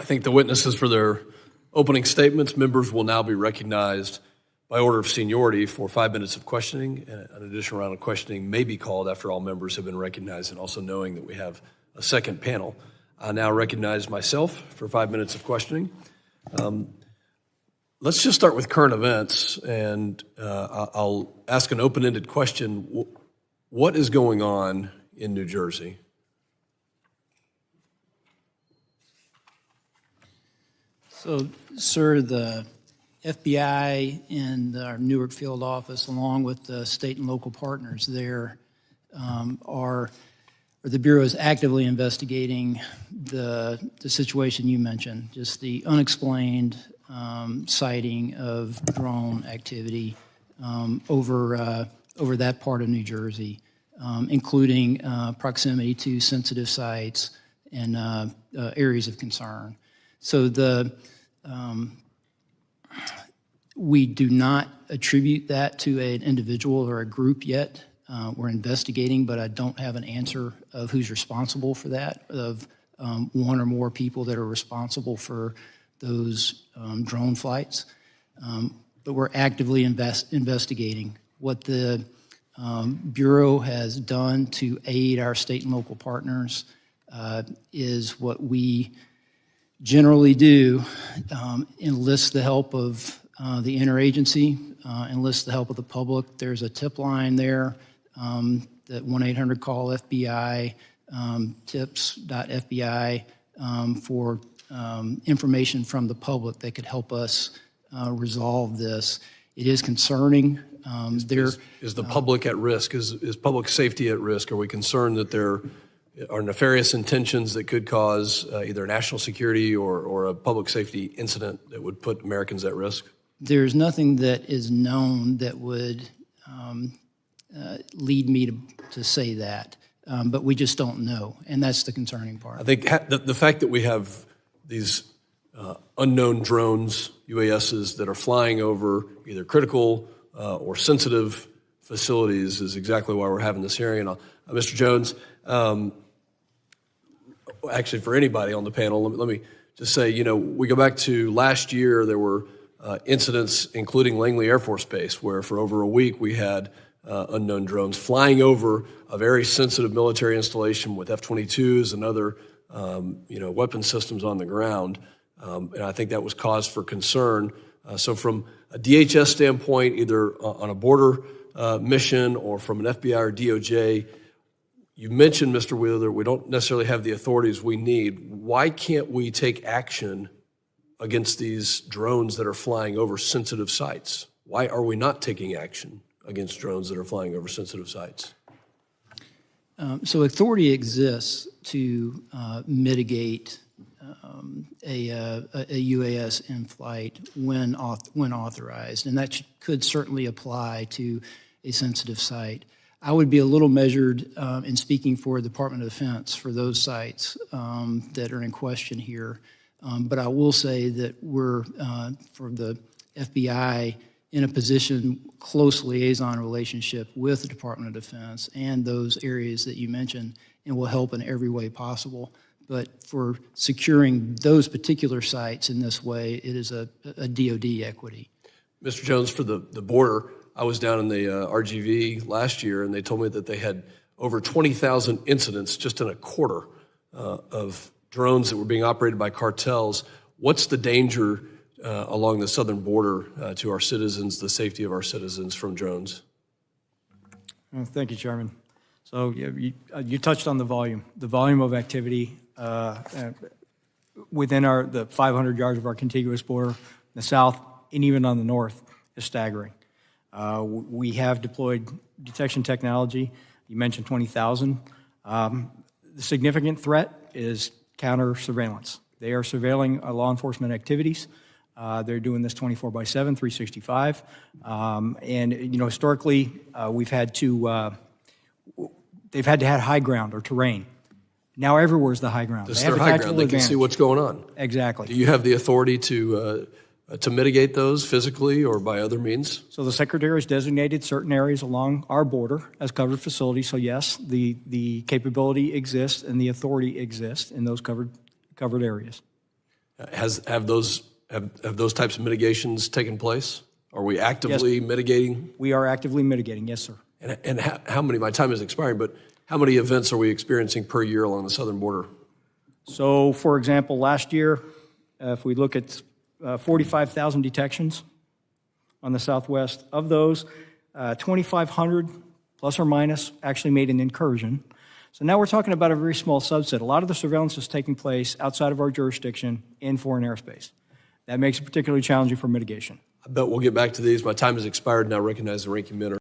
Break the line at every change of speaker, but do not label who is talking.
thank the witnesses for their opening statements. Members will now be recognized by order of seniority for 5 minutes of questioning. An additional round of questioning may be called after all members have been recognized, and also knowing that we have a second panel. I now recognize myself for 5 minutes of questioning. Let's just start with current events, and I'll ask an open-ended question. What is going on in New Jersey?
So, sir, the FBI and our Newark field office, along with the state and local partners there, the Bureau is actively investigating the situation you mentioned, just the unexplained sighting of drone activity over that part of New Jersey, including proximity to sensitive sites and areas of concern. So we do not attribute that to an individual or a group yet. We're investigating, but I don't have an answer of who's responsible for that, of one or more people that are responsible for those drone flights. But we're actively investigating. What the Bureau has done to aid our state and local partners is what we generally do, enlist the help of the interagency, enlist the help of the public. There's a tip line there, that 1-800-CALL-FBI, tips.fbi, for information from the public that could help us resolve this. It is concerning.
Is the public at risk? Is public safety at risk? Are we concerned that there are nefarious intentions that could cause either national security or a public safety incident that would put Americans at risk?
There's nothing that is known that would lead me to say that, but we just don't know, and that's the concerning part.
I think the fact that we have these unknown drones, UASs, that are flying over either critical or sensitive facilities is exactly why we're having this hearing. And Mr. Jones, actually for anybody on the panel, let me just say, we go back to last year, there were incidents, including Langley Air Force Base, where for over a week we had unknown drones flying over a very sensitive military installation with F-22s and other weapon systems on the ground. And I think that was cause for concern. So from a DHS standpoint, either on a border mission or from an FBI or DOJ, you mentioned, Mr. Wheeler, we don't necessarily have the authorities we need. Why can't we take action against these drones that are flying over sensitive sites? Why are we not taking action against drones that are flying over sensitive sites?
So authority exists to mitigate a UAS in flight when authorized, and that could certainly apply to a sensitive site. I would be a little measured in speaking for the Department of Defense for those sites that are in question here, but I will say that we're, for the FBI, in a position, close liaison relationship with the Department of Defense and those areas that you mentioned, and will help in every way possible. But for securing those particular sites in this way, it is a DOD equity.
Mr. Jones, for the border, I was down in the RGV last year, and they told me that they had over 20,000 incidents just in a quarter of drones that were being operated by cartels. What's the danger along the southern border to our citizens, the safety of our citizens from drones?
Well, thank you, Chairman. So you touched on the volume of activity within the 500 yards of our contiguous border, in the south and even on the north, is staggering. We have deployed detection technology. You mentioned 20,000. The significant threat is counter surveillance. They are surveilling law enforcement activities. They're doing this 24/7, 365. And historically, they've had to have high ground or terrain. Now everywhere's the high ground.
This is their high ground. They can see what's going on.
Exactly.
Do you have the authority to mitigate those physically or by other means?
So the Secretary has designated certain areas along our border as covered facilities. So yes, the capability exists and the authority exists in those covered areas.
Have those types of mitigations taken place? Are we actively mitigating?
We are actively mitigating, yes, sir.
And how many, my time is expiring, but how many events are we experiencing per year along the southern border?
So, for example, last year, if we look at 45,000 detections on the southwest, of those, 2,500 plus or minus actually made an incursion. So now we're talking about a very small subset. A lot of the surveillance is taking place outside of our jurisdiction in foreign airspace. That makes it particularly challenging for mitigation.
I bet we'll get back to these. My time has expired, and I recognize the ranking member.